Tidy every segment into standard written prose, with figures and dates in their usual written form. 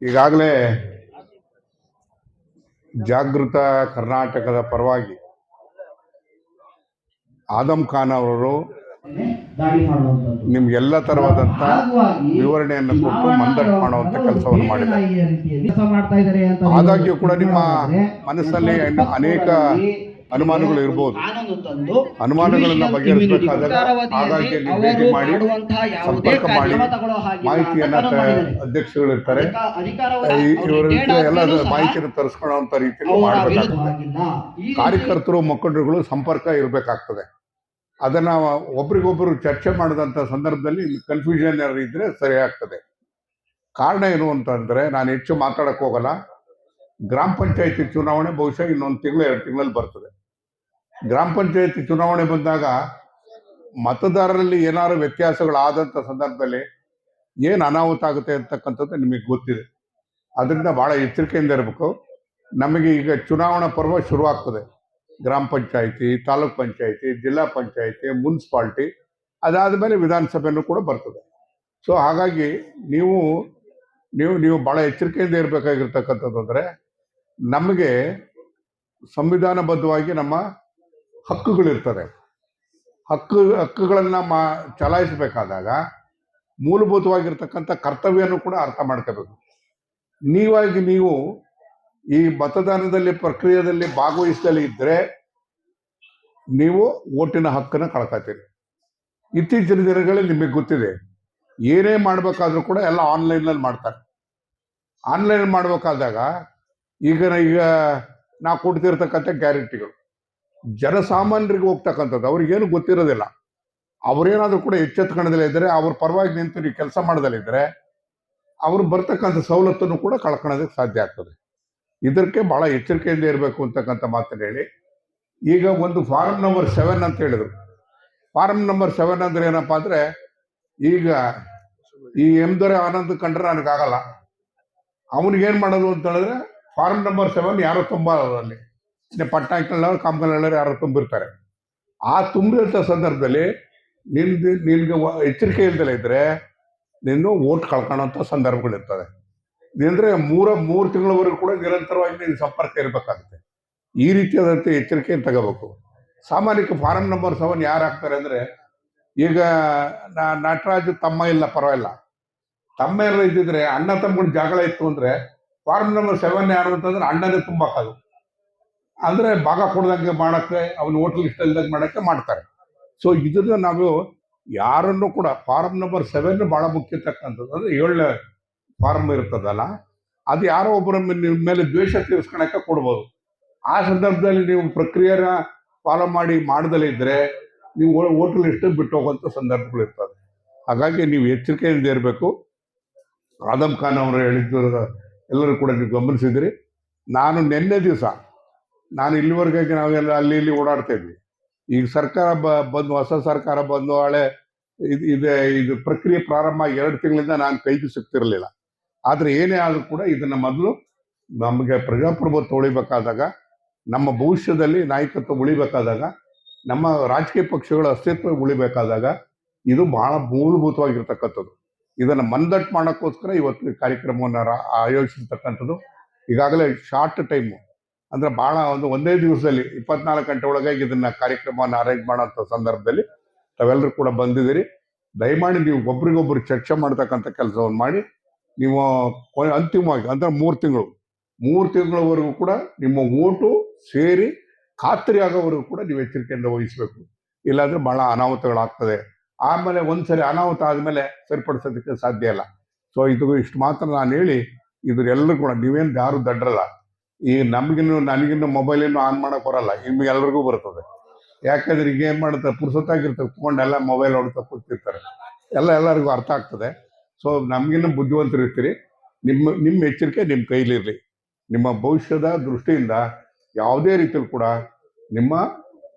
ಈಗಾಗಲೇ ಜಾಗೃತ ಕರ್ನಾಟಕದ ಪರವಾಗಿ ಆದಮ್ ಖಾನ್ ಅವರು ನಿಮ್ಗೆಲ್ಲ ತರವಾದಂತ ವಿವರಣೆಯನ್ನು ಕೊಟ್ಟು ಮಂದಟ್ ಮಾಡುವಂತ ಕೆಲಸವನ್ನು ಮಾಡಿದ್ದಾರೆ. ಆದಾಗ್ಯೂ ಕೂಡ ನಿಮ್ಮ ಮನಸ್ಸಲ್ಲಿ ಅನೇಕ ಅನುಮಾನಗಳು ಇರಬಹುದು. ಅನುಮಾನಗಳನ್ನ ಬಗೆಹರಿಸಬೇಕಾದಾಗ ಹಾಗಾಗಿ ನೀವು ಭೇಟಿ ಮಾಡಿ ಸಂಪರ್ಕ ಮಾಡಿ ಮಾಹಿತಿಯನ್ನ ಅಧ್ಯಕ್ಷಗಳು ಇರ್ತಾರೆ, ಇವರ ಎಲ್ಲ ಮಾಹಿತಿಯನ್ನು ತರಿಸ್ಕೊಳ್ಳುವಂತ ರೀತಿಯಲ್ಲಿ ಮಾಡಬೇಕಾಗ್ತದೆ. ಕಾರ್ಯಕರ್ತರು ಮುಖಂಡರುಗಳು ಸಂಪರ್ಕ ಇರಬೇಕಾಗ್ತದೆ. ಅದನ್ನ ಒಬ್ರಿಗೊಬ್ರು ಚರ್ಚೆ ಮಾಡಿದಂತ ಸಂದರ್ಭದಲ್ಲಿ ಕನ್ಫ್ಯೂಷನ್ ಇದ್ರೆ ಸರಿ ಆಗ್ತದೆ. ಕಾರಣ ಏನು ಅಂತಂದ್ರೆ, ನಾನು ಹೆಚ್ಚು ಮಾತಾಡಕ್ ಹೋಗಲ್ಲ. ಗ್ರಾಮ ಪಂಚಾಯತಿ ಚುನಾವಣೆ ಬಹುಶಃ ಇನ್ನೊಂದು ತಿಂಗಳು 2 ತಿಂಗಳಲ್ಲಿ ಬರ್ತದೆ. ಗ್ರಾಮ ಪಂಚಾಯತಿ ಚುನಾವಣೆ ಬಂದಾಗ ಮತದಾರರಲ್ಲಿ ಏನಾದ್ರು ವ್ಯತ್ಯಾಸಗಳಾದಂಥ ಸಂದರ್ಭದಲ್ಲಿ ಏನು ಅನಾಹುತ ಆಗುತ್ತೆ ಅಂತಕ್ಕಂಥದ್ದು ನಿಮಗೆ ಗೊತ್ತಿದೆ. ಅದರಿಂದ ಬಹಳ ಎಚ್ಚರಿಕೆಯಿಂದ ಇರಬೇಕು. ನಮಗೆ ಈಗ ಚುನಾವಣಾ ಪರ್ವ ಶುರುವಾಗ್ತದೆ. ಗ್ರಾಮ ಪಂಚಾಯತಿ, ತಾಲೂಕ್ ಪಂಚಾಯತಿ, ಜಿಲ್ಲಾ ಪಂಚಾಯತಿ, ಮುನ್ಸಿಪಾಲ್ಟಿ, ಅದಾದ ಮೇಲೆ ವಿಧಾನಸಭೆನೂ ಕೂಡ ಬರ್ತದೆ. ಸೊ ಹಾಗಾಗಿ ನೀವು ನೀವು ನೀವು ಬಹಳ ಎಚ್ಚರಿಕೆಯಿಂದ ಇರಬೇಕಾಗಿರ್ತಕ್ಕಂಥದ್ದು ಅಂದರೆ, ನಮಗೆ ಸಂವಿಧಾನಬದ್ಧವಾಗಿ ನಮ್ಮ ಹಕ್ಕುಗಳಿರ್ತದೆ. ಹಕ್ಕುಗಳನ್ನ ಚಲಾಯಿಸಬೇಕಾದಾಗ ಮೂಲಭೂತವಾಗಿರ್ತಕ್ಕಂಥ ಕರ್ತವ್ಯನೂ ಕೂಡ ಅರ್ಥ ಮಾಡ್ಕೋಬೇಕು. ನೀವು ಈ ಮತದಾನದಲ್ಲಿ ಪ್ರಕ್ರಿಯೆಯಲ್ಲಿ ಭಾಗವಹಿಸದಲ್ಲಿ ಇದ್ರೆ ನೀವು ಓಟಿನ ಹಕ್ಕನ್ನು ಕಳ್ಕೊತೀರಿ. ಇತ್ತೀಚಿನ ದಿನಗಳಲ್ಲಿ ನಿಮಗೆ ಗೊತ್ತಿದೆ, ಏನೇ ಮಾಡ್ಬೇಕಾದ್ರೂ ಕೂಡ ಎಲ್ಲ ಆನ್ಲೈನಲ್ಲಿ ಮಾಡ್ತಾರೆ. ಆನ್ಲೈನ್ ಮಾಡ್ಬೇಕಾದಾಗ ಈಗ ನಾವು ಕೊಡ್ತಿರ್ತಕ್ಕಂಥ ಗ್ಯಾರಂಟಿಗಳು ಜನಸಾಮಾನ್ಯರಿಗೆ ಹೋಗ್ತಕ್ಕಂಥದ್ದು ಅವ್ರಿಗೇನು ಗೊತ್ತಿರೋದಿಲ್ಲ. ಅವ್ರೇನಾದ್ರೂ ಕೂಡ ಎಚ್ಚೆತ್ಕೊಳ್ಳೋದಿಲ್ಲ ಇದ್ರೆ, ಅವ್ರ ಪರವಾಗಿ ನಿಂತು ನೀವು ಕೆಲಸ ಮಾಡೋದಲ್ಲಿದ್ರೆ ಅವ್ರು ಬರ್ತಕ್ಕಂಥ ಸವಲತ್ತನ್ನು ಕೂಡ ಕಳ್ಕೊಳ್ಳೋದಕ್ಕೆ ಸಾಧ್ಯ ಆಗ್ತದೆ. ಇದಕ್ಕೆ ಬಹಳ ಎಚ್ಚರಿಕೆಯಿಂದ ಇರಬೇಕು ಅಂತಕ್ಕಂಥ ಮಾತನ್ನು ಹೇಳಿ, ಈಗ ಒಂದು ಫಾರಂ ನಂಬರ್ 7 ಅಂತ ಹೇಳಿದ್ರು. ಫಾರಂ ನಂಬರ್ 7 ಅಂದ್ರೆ ಏನಪ್ಪಾ ಅಂದ್ರೆ, ಈಗ ಈ ಎಮ್ದೊರೆ ಆನಂದ್ ಕಂಡ್ರೆ ನನಗಾಗಲ್ಲ, ಅವನಿಗೇನ್ ಮಾಡೋದು ಅಂತ ಹೇಳಿದ್ರೆ ಫಾರಂ ನಂಬರ್ 7 ಯಾರೋ ತುಂಬಲ್ಲಿ ಪಟ್ನಾಯಕನಲ್ಲವರು ಕಾಮಗಾರಿಯವರು ಯಾರೋ ತುಂಬಿರ್ತಾರೆ. ಆ ತುಂಬಿದಂಥ ಸಂದರ್ಭದಲ್ಲಿ ನಿನ್ಗೆ ಎಚ್ಚರಿಕೆ ಇಲ್ದಲೇ ಇದ್ರೆ ನೀನು ಓಟ್ ಕಳ್ಕೊಳ್ಳೋಂಥ ಸಂದರ್ಭಗಳಿರ್ತದೆ. ಅಂದ್ರೆ 3 ತಿಂಗಳವರೆಗೂ ಕೂಡ ನಿರಂತರವಾಗಿ ನೀನು ಸಂಪರ್ಕ ಇರಬೇಕಾಗುತ್ತೆ. ಈ ರೀತಿಯಾದಂಥ ಎಚ್ಚರಿಕೆಯನ್ನು ತಗೋಬೇಕು. ಸಾಮಾನ್ಯಕ್ಕೆ ಫಾರಂ ನಂಬರ್ 7 ಯಾರು ಹಾಕ್ತಾರೆ ಅಂದ್ರೆ, ಈಗ ನಟರಾಜ್ ತಮ್ಮ ಇಲ್ಲ ಪರವಾಗಿಲ್ಲ, ತಮ್ಮ ಎಲ್ಲ ಇದ್ದಿದ್ರೆ ಅಣ್ಣ ತಮ್ಮಗಳ ಜಗಳ ಇತ್ತು ಅಂದ್ರೆ ಫಾರಂ ನಂಬರ್ 7 ಯಾರು ಅಂತಂದ್ರೆ ಅಣ್ಣನೇ ತುಂಬಾಕದು, ಅಂದ್ರೆ ಭಾಗ ಕೊಡ್ದಂಗೆ ಮಾಡಕ್ಕೆ, ಅವನು ಹೋಟೆಲ್ ಇಷ್ಟ ಇಲ್ದಂಗೆ ಮಾಡಕ್ಕೆ ಮಾಡ್ತಾರೆ. ಸೊ ಇದನ್ನ ನಾವು ಯಾರನ್ನು ಕೂಡ ಫಾರಂ ನಂಬರ್ 7 ಬಹಳ ಮುಖ್ಯ ತಕ್ಕಂಥದ್ದು. ಅಂದ್ರೆ 7ನೇ ಫಾರಂ ಇರ್ತದಲ್ಲ, ಅದು ಯಾರೋ ಒಬ್ಬರ ಮೇಲೆ ದ್ವೇಷ ತೀರಿಸ್ಕೊಳಕ್ಕೆ ಕೊಡ್ಬೋದು. ಆ ಸಂದರ್ಭದಲ್ಲಿ ನೀವು ಪ್ರಕ್ರಿಯೆನ ಫಾಲೋ ಮಾಡಿ ಮಾಡದಲ್ಲೇ ಇದ್ರೆ ನೀವು ಹೋಟೆಲ್ ಇಷ್ಟ ಬಿಟ್ಟು ಹೋಗುವಂಥ ಸಂದರ್ಭಗಳು ಇರ್ತದೆ. ಹಾಗಾಗಿ ನೀವು ಎಚ್ಚರಿಕೆಯಿಂದ ಇರಬೇಕು. ಆದಮ್ ಖಾನ್ ಅವರು ಹೇಳಿದ್ದು ಎಲ್ಲರೂ ಕೂಡ ನೀವು ಗಮನಿಸಿದ್ರಿ. ನಾನು ನಿನ್ನೆ ದಿವಸ ಇಲ್ಲಿವರೆಗೆ ನಾವೆಲ್ಲ ಅಲ್ಲಿ ಇಲ್ಲಿ ಓಡಾಡ್ತಾ ಇದ್ವಿ. ಈಗ ಸರ್ಕಾರ ಬಂದು, ಹೊಸ ಸರ್ಕಾರ ಬಂದು ಹಳೆ ಇದು ಪ್ರಕ್ರಿಯೆ ಪ್ರಾರಂಭ 2 ತಿಂಗಳಿಂದ ನಾನು ಕೈಗೆ ಸಿಗ್ತಿರ್ಲಿಲ್ಲ. ಆದ್ರೆ ಏನೇ ಆದ್ರೂ ಕೂಡ ಇದನ್ನ ಮೊದಲು ನಮಗೆ ಪ್ರಜಾಪ್ರಭುತ್ವ ಉಳಿಬೇಕಾದಾಗ, ನಮ್ಮ ಭವಿಷ್ಯದಲ್ಲಿ ನಾಯಕತ್ವ ಉಳಿಬೇಕಾದಾಗ, ನಮ್ಮ ರಾಜಕೀಯ ಪಕ್ಷಗಳ ಅಸ್ತಿತ್ವ ಉಳಿಬೇಕಾದಾಗ ಇದು ಬಹಳ ಮೂಲಭೂತವಾಗಿರ್ತಕ್ಕಂಥದ್ದು. ಇದನ್ನ ಮಂದಟ್ ಮಾಡೋಕ್ಕೋಸ್ಕರ ಇವತ್ತು ಕಾರ್ಯಕ್ರಮವನ್ನು ಆಯೋಜಿಸಿರ್ತಕ್ಕಂಥದ್ದು. ಈಗಾಗಲೇ ಶಾರ್ಟ್ ಟೈಮು ಅಂದ್ರೆ ಬಹಳ ಒಂದೇ ದಿವಸದಲ್ಲಿ 24 ಗಂಟೆ ಒಳಗೆ ಇದನ್ನ ಕಾರ್ಯಕ್ರಮವನ್ನು ಅರೇಂಜ್ ಮಾಡೋಂಥ ಸಂದರ್ಭದಲ್ಲಿ ತಾವೆಲ್ಲರೂ ಕೂಡ ಬಂದಿದ್ದೀರಿ. ದಯಮಾಡಿ ನೀವು ಒಬ್ರಿಗೊಬ್ರು ಚರ್ಚೆ ಮಾಡ್ತಕ್ಕಂಥ ಕೆಲಸವನ್ನು ಮಾಡಿ, ನೀವು ಅಂತಿಮವಾಗಿ ಅಂದ್ರೆ 3 ತಿಂಗಳವರೆಗೂ ಕೂಡ ನಿಮ್ಮ ಓಟು ಸೇರಿ ಖಾತ್ರಿ ಆಗೋವರೆಗೂ ಕೂಡ ನೀವು ಎಚ್ಚರಿಕೆಯಿಂದ ವಹಿಸಬೇಕು. ಇಲ್ಲಾಂದ್ರೆ ಬಹಳ ಅನಾಹುತಗಳಾಗ್ತದೆ. ಆಮೇಲೆ ಒಂದ್ಸರಿ ಅನಾಹುತ ಆದ್ಮೇಲೆ ಸರಿಪಡಿಸೋದಕ್ಕೆ ಸಾಧ್ಯ ಇಲ್ಲ. ಸೊ ಇಷ್ಟು ಮಾತ್ರ ನಾನು ಹೇಳಿ, ಎಲ್ಲರೂ ಕೂಡ ನೀವೇನು ಯಾರು ದಡ್ರಲ್ಲ. ಈ ನನಗಿನ್ನು ಮೊಬೈಲಿನ್ನು ಆನ್ ಮಾಡಕ್ ಬರಲ್ಲ, ನಿಮ್ಗೆ ಎಲ್ರಿಗೂ ಬರ್ತದೆ. ಯಾಕಂದ್ರೆ ಈಗ ಏನ್ ಮಾಡ್ತಾರೆ, ಪುರ್ಸೊತ್ತಾಗಿರ್ತದೆ, ಕುತ್ಕೊಂಡೆಲ್ಲ ಮೊಬೈಲ್ ಹೊಡ್ತಾ ಕೂತಿರ್ತಾರೆ. ಎಲ್ಲರಿಗೂ ಅರ್ಥ ಆಗ್ತದೆ. ಸೊ ನಮ್ಗಿನ್ನು ಬುದ್ಧಿವಂತರು ಇರ್ತೀರಿ. ನಿಮ್ಮ ಎಚ್ಚರಿಕೆ ನಿಮ್ಮ ಕೈಲಿರ್ಲಿ. ನಿಮ್ಮ ಭವಿಷ್ಯದ ದೃಷ್ಟಿಯಿಂದ ಯಾವುದೇ ರೀತಿಯಲ್ಲಿ ಕೂಡ ನಿಮ್ಮ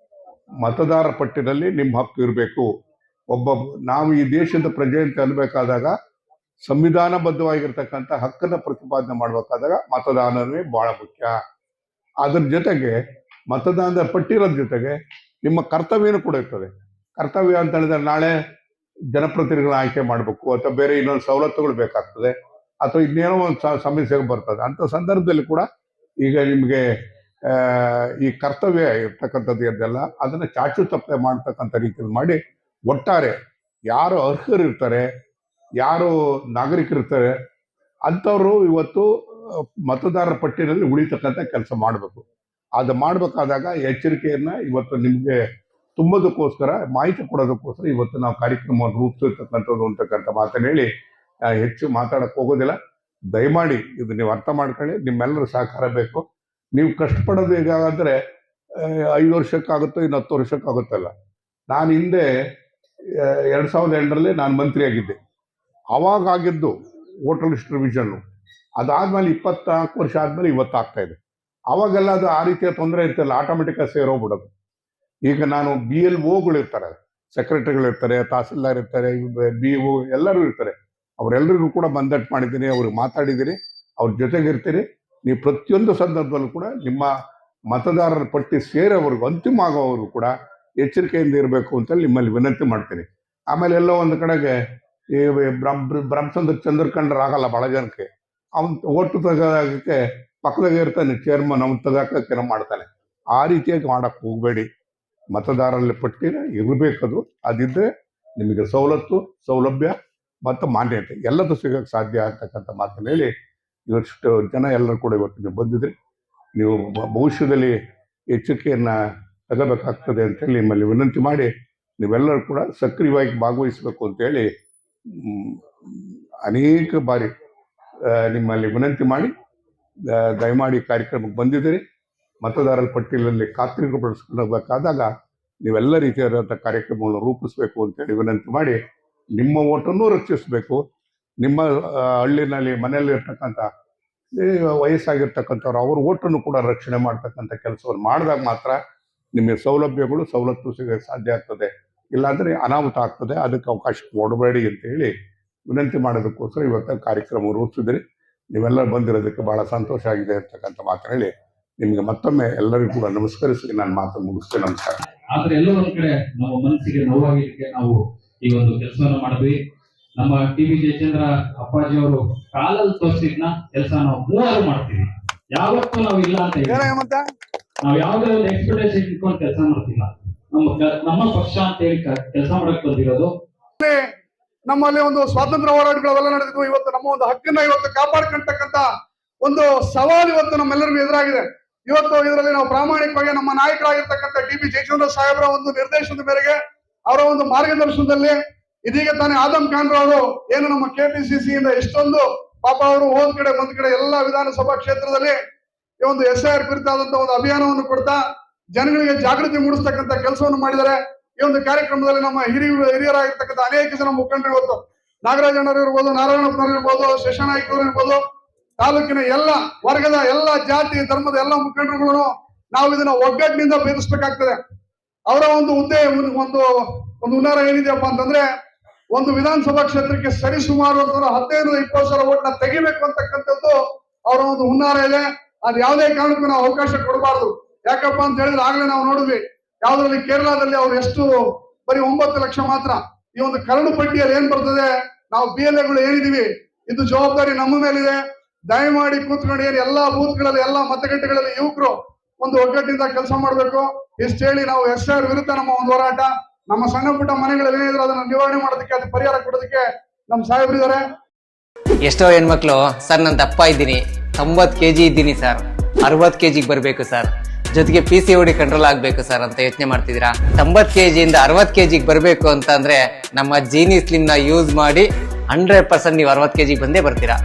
ಮತದಾರ ಪಟ್ಟಿನಲ್ಲಿ ನಿಮ್ಮ ಹಕ್ಕು ಇರಬೇಕು. ನಾವು ಈ ದೇಶದ ಪ್ರಜೆ ಅಂತ ಅನ್ಬೇಕಾದಾಗ, ಸಂವಿಧಾನಬದ್ಧವಾಗಿರ್ತಕ್ಕಂಥ ಹಕ್ಕನ್ನು ಪ್ರತಿಪಾದನೆ ಮಾಡಬೇಕಾದಾಗ ಮತದಾನವೇ ಬಹಳ ಮುಖ್ಯ. ಅದ್ರ ಜೊತೆಗೆ ಮತದಾನದ ಪಟ್ಟಿರೋದ್ರ ಜೊತೆಗೆ ನಿಮ್ಮ ಕರ್ತವ್ಯನೂ ಕೂಡ ಇರ್ತದೆ. ಕರ್ತವ್ಯ ಅಂತ ಹೇಳಿದ್ರೆ, ನಾಳೆ ಜನಪ್ರತಿನಿಧಿಗಳ ಆಯ್ಕೆ ಮಾಡಬೇಕು ಅಥವಾ ಬೇರೆ ಇನ್ನೊಂದು ಸವಲತ್ತುಗಳು ಬೇಕಾಗ್ತದೆ. ಅಥವಾ ಇನ್ನೇನೋ ಒಂದು ಸಮಸ್ಯೆ ಬರ್ತದೆ. ಅಂತ ಸಂದರ್ಭದಲ್ಲಿ ಕೂಡ ಈಗ ನಿಮಗೆ ಈ ಕರ್ತವ್ಯ ಇರ್ತಕ್ಕಂಥದ್ದು ಇದೆಲ್ಲ ಅದನ್ನ ಚಾಚು ತಪ್ಪದೆ ಮಾಡ್ತಕ್ಕಂಥ ರೀತಿಯಲ್ಲಿ ಮಾಡಿ ಒಟ್ಟಾರೆ ಯಾರು ಅರ್ಹರಿರ್ತಾರೆ, ಯಾರು ನಾಗರಿಕರಿರ್ತಾರೆ ಅಂಥವ್ರು ಇವತ್ತು ಮತದಾರರ ಪಟ್ಟಿಯಲ್ಲಿ ಉಳಿತಕ್ಕಂಥ ಕೆಲಸ ಮಾಡಬೇಕು. ಅದು ಮಾಡಬೇಕಾದಾಗ ಎಚ್ಚರಿಕೆಯನ್ನ ಇವತ್ತು ನಿಮಗೆ ತುಂಬೋದಕ್ಕೋಸ್ಕರ, ಮಾಹಿತಿ ಕೊಡೋದಕ್ಕೋಸ್ಕರ ಇವತ್ತು ನಾವು ಕಾರ್ಯಕ್ರಮವನ್ನು ರೂಪಿಸಿರ್ತಕ್ಕಂಥದ್ದು ಅಂತಕ್ಕಂಥ ಮಾತನ್ನು ಹೇಳಿ ಹೆಚ್ಚು ಮಾತಾಡಕ್ ಹೋಗೋದಿಲ್ಲ. ದಯಮಾಡಿ ಇದು ನೀವು ಅರ್ಥ ಮಾಡ್ಕೊಳ್ಳಿ. ನಿಮ್ಮೆಲ್ಲರ ಸಹಕಾರ ಬೇಕು. ನೀವು ಕಷ್ಟಪಡೋದು ಹೇಗಾದ್ರೆ 5 ವರ್ಷಕ್ಕಾಗುತ್ತೋ ಇನ್ನು 10 ವರ್ಷಕ್ಕಾಗುತ್ತಲ್ಲ. ನಾನು ಹಿಂದೆ 2008ರಲ್ಲಿ ನಾನು ಮಂತ್ರಿ ಆಗಿದ್ದೆ. ಅವಾಗ ಆಗಿದ್ದು ವೋಟರ್ ಲಿಸ್ಟ್ ರಿವಿಷನ್ನು. ಅದಾದ್ಮೇಲೆ 24 ವರ್ಷ ಆದ್ಮೇಲೆ ಇವತ್ತು ಆಗ್ತಾ ಇದೆ. ಅವಾಗೆಲ್ಲ ಅದು ಆ ರೀತಿಯ ತೊಂದರೆ ಇರ್ತಲ್ಲ, ಆಟೋಮೆಟಿಕ್ ಆಗಿ ಸೇರೋಗ್ಬಿಡೋದು. ಈಗ ನಾನು BLOಗಳು ಇರ್ತಾರೆ, ಸೆಕ್ರೆಟರಿಗಳಿರ್ತಾರೆ, ತಹಸೀಲ್ದಾರ್ ಇರ್ತಾರೆ, BO ಎಲ್ಲರೂ ಇರ್ತಾರೆ. ಅವರೆಲ್ಲರಿಗೂ ಕೂಡ ಬಂದಟ್ಟು ಮಾಡಿದ್ದೀನಿ, ಅವ್ರಿಗೆ ಮಾತಾಡಿದ್ದೀನಿ, ಅವ್ರ ಜೊತೆಗಿರ್ತೀರಿ. ನೀವು ಪ್ರತಿಯೊಂದು ಸಂದರ್ಭದಲ್ಲೂ ಕೂಡ ನಿಮ್ಮ ಮತದಾರರ ಪಟ್ಟಿ ಸೇರೋವರೆಗೂ, ಅಂತಿಮ ಆಗೋವರೆಗೂ ಕೂಡ ಎಚ್ಚರಿಕೆಯಿಂದ ಇರಬೇಕು ಅಂತೇಳಿ ನಿಮ್ಮಲ್ಲಿ ವಿನಂತಿ ಮಾಡ್ತೀನಿ. ಆಮೇಲೆ ಎಲ್ಲೋ ಒಂದು ಕಡೆಗೆ ಈ ಬ್ರಹ್ಮಚಂದ್ರ ಚಂದ್ರಕಂಡ್ರ ಆಗಲ್ಲ ಭಾಳ ಜನಕ್ಕೆ. ಅವನ್ ಓಟು ತೆಗೋದಕ್ಕೆ ಪಕ್ಕದಾಗೆ ಇರ್ತಾನೆ ಚೇರ್ಮನ್, ಅವನ್ ತೆಗಾಕೇನೋ ಮಾಡ್ತಾನೆ. ಆ ರೀತಿಯಾಗಿ ಮಾಡಕ್ ಹೋಗ್ಬೇಡಿ. ಮತದಾರರಲ್ಲಿ ಪಟ್ಟಿನ ಇರಬೇಕದು. ಅದಿದ್ರೆ ನಿಮಗೆ ಸವಲತ್ತು, ಸೌಲಭ್ಯ ಮತ್ತು ಮಾನ್ಯತೆ ಎಲ್ಲದೂ ಸಿಗಕ್ಕೆ ಸಾಧ್ಯ ಆಗ್ತಕ್ಕಂಥ ಮಾತನ್ನು ಹೇಳಿ ಇವತ್ತು ಜನ ಎಲ್ಲರೂ ಕೂಡ ಇವತ್ತು ನೀವು ಬಂದಿದ್ರಿ. ನೀವು ಭವಿಷ್ಯದಲ್ಲಿ ಎಚ್ಚರಿಕೆಯನ್ನ ತಗೋಬೇಕಾಗ್ತದೆ ಅಂತೇಳಿ ನಿಮ್ಮಲ್ಲಿ ವಿನಂತಿ ಮಾಡಿ, ನೀವೆಲ್ಲರೂ ಕೂಡ ಸಕ್ರಿಯವಾಗಿ ಭಾಗವಹಿಸಬೇಕು ಅಂತೇಳಿ ಅನೇಕ ಬಾರಿ ನಿಮ್ಮಲ್ಲಿ ವಿನಂತಿ ಮಾಡಿ ದಯಮಾಡಿ ಕಾರ್ಯಕ್ರಮಕ್ಕೆ ಬಂದಿದ್ದೀರಿ. ಮತದಾರರ ಪಟ್ಟಿಯಲ್ಲಿ ಖಾತ್ರಿಪಡಿಸ್ಕೊಳ್ಬೇಕಾದಾಗ ನೀವೆಲ್ಲ ರೀತಿಯಾದಂಥ ಕಾರ್ಯಕ್ರಮವನ್ನು ರೂಪಿಸಬೇಕು ಅಂತೇಳಿ ವಿನಂತಿ ಮಾಡಿ, ನಿಮ್ಮ ಓಟನ್ನು ರಕ್ಷಿಸಬೇಕು. ನಿಮ್ಮ ಹಳ್ಳಿನಲ್ಲಿ ಮನೆಯಲ್ಲಿ ಇರ್ತಕ್ಕಂಥ ವಯಸ್ಸಾಗಿರ್ತಕ್ಕಂಥವ್ರು ಅವ್ರ ಓಟನ್ನು ಕೂಡ ರಕ್ಷಣೆ ಮಾಡ್ತಕ್ಕಂಥ ಕೆಲಸವನ್ನು ಮಾಡಿದಾಗ ಮಾತ್ರ ನಿಮಗೆ ಸೌಲಭ್ಯಗಳು, ಸವಲತ್ತು ಸಿಗೋಕ್ಕೆ ಸಾಧ್ಯ ಆಗ್ತದೆ. ಇಲ್ಲಾಂದರೆ ಅನಾಹುತ ಆಗ್ತದೆ. ಅದಕ್ಕೆ ಅವಕಾಶ ಕೊಡಬೇಡಿ ಅಂತ ಹೇಳಿ ವಿನಂತಿ ಮಾಡೋದಕ್ಕೋಸ್ಕರ ಇವತ್ತು ಕಾರ್ಯಕ್ರಮ ರೂಪಿಸಿದ್ರಿ. ನೀವೆಲ್ಲರೂ ಬಂದಿರೋದಕ್ಕೆ ಬಹಳ ಸಂತೋಷ ಆಗಿದೆ ಅಂತಕ್ಕಂಥ ಮಾತನ್ನು ಹೇಳಿ ನಿಮಗೆ ಮತ್ತೊಮ್ಮೆ ಎಲ್ಲರಿಗೂ ಕೂಡ ನಮಸ್ಕರಿಸಿ ನಾನು ಮಾತನ್ನು ಮುಗಿಸ್ತೇನೆ. ನಮಸ್ಕಾರ. ಆದ್ರೆ ಎಲ್ಲೋ ಒಂದ್ ಕಡೆ ನಮ್ಮ ಮನಸ್ಸಿಗೆ ನೋವಾಗಿದ್ದಕ್ಕೆ ನಾವು ಈ ಒಂದು ಕೆಲಸವನ್ನು ಮಾಡಿದ್ವಿ. ನಮ್ಮ TB ಜಯಚಂದ್ರ ಅಪ್ಪಾಜಿ ಅವರು ಕಾಲಲ್ಲಿ ತೋರಿಸಿದ್ನ ಕೆಲಸ ನಾವು ಮೂವರು ಮಾಡ್ತೀವಿ. ಯಾವತ್ತೂ ನಾವು ಇಲ್ಲ ಅಂತ ನಾವು ಯಾವುದೇ ಒಂದು ಎಕ್ಸ್ಪೆಕ್ಟೇಷನ್ ಇಟ್ಕೊಂಡು ಕೆಲಸ ಮಾಡ್ತಿಲ್ಲ. ನಮ್ಮ ಪಕ್ಷ ಅಂತ ಹೇಳಿ ಕೆಲಸ ಮಾಡಕ್ ಬಂದಿರೋದು. ನಮ್ಮಲ್ಲಿ ಒಂದು ಸ್ವಾತಂತ್ರ್ಯ ಹೋರಾಟಗಳೆಲ್ಲ ನಡೆದಿದ್ವು. ಇವತ್ತು ನಮ್ಮ ಒಂದು ಹಕ್ಕನ್ನ ಇವತ್ತು ಕಾಪಾಡ್ಕೊಳ್ತಕ್ಕಂತ ಒಂದು ಸವಾಲು ಇವತ್ತು ನಮ್ಮೆಲ್ಲರಿಗೂ ಎದುರಾಗಿದೆ. ಇವತ್ತು ಇದರಲ್ಲಿ ನಾವು ಪ್ರಾಮಾಣಿಕವಾಗಿ ನಮ್ಮ ನಾಯಕರಾಗಿರ್ತಕ್ಕಂಥ TB ಜಯಚಂದ್ರ ಸಾಹೇಬರ ಒಂದು ನಿರ್ದೇಶನದ ಮೇರೆಗೆ, ಅವರ ಒಂದು ಮಾರ್ಗದರ್ಶನದಲ್ಲಿ ಇದೀಗ ತಾನೇ ಆದಮ್ ಖಾನ್ ರವರು ಏನು ನಮ್ಮ KPCC ಇಂದ ಎಷ್ಟೊಂದು ಪಾಪ ಅವರು ಒಂದ್ ಕಡೆ ಎಲ್ಲಾ ವಿಧಾನಸಭಾ ಕ್ಷೇತ್ರದಲ್ಲಿ ಈ ಒಂದು SIR ಕುರಿತಾದಂತ ಒಂದು ಅಭಿಯಾನವನ್ನು ಕೊಡ್ತಾ ಜನಗಳಿಗೆ ಜಾಗೃತಿ ಮೂಡಿಸ್ತಕ್ಕಂಥ ಕೆಲಸವನ್ನು ಮಾಡಿದ್ದಾರೆ. ಈ ಒಂದು ಕಾರ್ಯಕ್ರಮದಲ್ಲಿ ನಮ್ಮ ಹಿರಿಯರಾಗಿರ್ತಕ್ಕಂಥ ಅನೇಕ ಜನ ಮುಖಂಡರು ಇವತ್ತು ನಾಗರಾಜಣ್ಣರು ಇರ್ಬೋದು, ನಾರಾಯಣಪ್ಪನವರು ಇರ್ಬೋದು, ಶಶಾನಾಯ್ಕರು ಇರ್ಬೋದು, ತಾಲೂಕಿನ ಎಲ್ಲ ವರ್ಗದ ಎಲ್ಲ ಜಾತಿ ಧರ್ಮದ ಎಲ್ಲ ಮುಖಂಡರುಗಳು ನಾವು ಇದನ್ನ ಒಗ್ಗಟ್ಟಿನಿಂದ ಬೇಧಿಸ್ಬೇಕಾಗ್ತದೆ. ಅವರ ಒಂದು ಹುದ್ದೆ ಒಂದು ಹುನ್ನಾರ ಏನಿದೆಯಪ್ಪ ಅಂತಂದ್ರೆ, ಒಂದು ವಿಧಾನಸಭಾ ಕ್ಷೇತ್ರಕ್ಕೆ ಸರಿಸುಮಾರು 15-20 ಓಟ್ನ ತೆಗಿಬೇಕು ಅಂತಕ್ಕಂಥದ್ದು ಅವರ ಒಂದು ಹುನ್ನಾರ ಇದೆ. ಅದು ಯಾವುದೇ ಕಾರಣಕ್ಕೂ ನಾವು ಅವಕಾಶ ಕೊಡಬಾರ್ದು. ಯಾಕಪ್ಪ ಅಂತ ಹೇಳಿದ್ರೆ ಆಗ್ಲೇ ನಾವು ನೋಡಿದ್ವಿ ಯಾವ್ದ್ರಲ್ಲಿ ಕೇರಳದಲ್ಲಿ ಅವ್ರು ಎಷ್ಟು ಬರೀ 9 ಲಕ್ಷ ಮಾತ್ರ. ಈ ಒಂದು ಕರಡು ಪಟ್ಟಿಯಲ್ಲಿ ಏನ್ ಬರ್ತದೆ, ನಾವು BLAಗಳು ಏನಿದೀವಿ ಇದು ಜವಾಬ್ದಾರಿ ನಮ್ಮ ಮೇಲಿದೆ. ದಯಮಾಡಿ ಕೂತ್ಕೊಂಡು ಏನ್ ಎಲ್ಲಾ ಬೂತ್ಗಳಲ್ಲಿ ಎಲ್ಲಾ ಮತಗಟ್ಟೆಗಳಲ್ಲಿ ಯುವಕರು ಒಂದು ಒಗ್ಗಟ್ಟಿನಿಂದ ಕೆಲಸ ಮಾಡ್ಬೇಕು. ಇಷ್ಟು ಹೇಳಿ ನಾವು SIR ವಿರುದ್ಧ ನಮ್ಮ ಒಂದು ಹೋರಾಟ, ನಮ್ಮ ಸಣ್ಣ ಪುಟ್ಟ ಮನೆಗಳಲ್ಲಿ ಏನಿದ್ರು ಅದನ್ನ ನಿವಾರಣೆ ಮಾಡೋದಕ್ಕೆ, ಅದು ಪರಿಹಾರ ಕೊಡೋದಕ್ಕೆ ನಮ್ಮ ಸಾಹೇಬ್ರಿದ್ದಾರೆ. ಎಷ್ಟೋ ಹೆಣ್ಮಕ್ಳು ಸರ್ ನಾನು ದಪ್ಪ ಇದ್ದೀನಿ, 90 kg ಇದ್ದೀನಿ ಸರ್, 60 kgಗೆ ಬರಬೇಕು ಸರ್, ಜೊತೆಗೆ PCOD ಕಂಟ್ರೋಲ್ ಆಗ್ಬೇಕು ಸರ್ ಅಂತ ಯೋಚನೆ ಮಾಡ್ತಿದ್ದೀರಾ. 90 kg ಇಂದ 60 kgಗೆ ಬರಬೇಕು ಅಂತ ಅಂದ್ರೆ ನಮ್ಮ ಜೀನಿ ಸ್ಲಿಮ್ ನ ಯೂಸ್ ಮಾಡಿ 100% ನೀವು 60 kg ಬಂದೇ ಬರ್ತೀರಾ.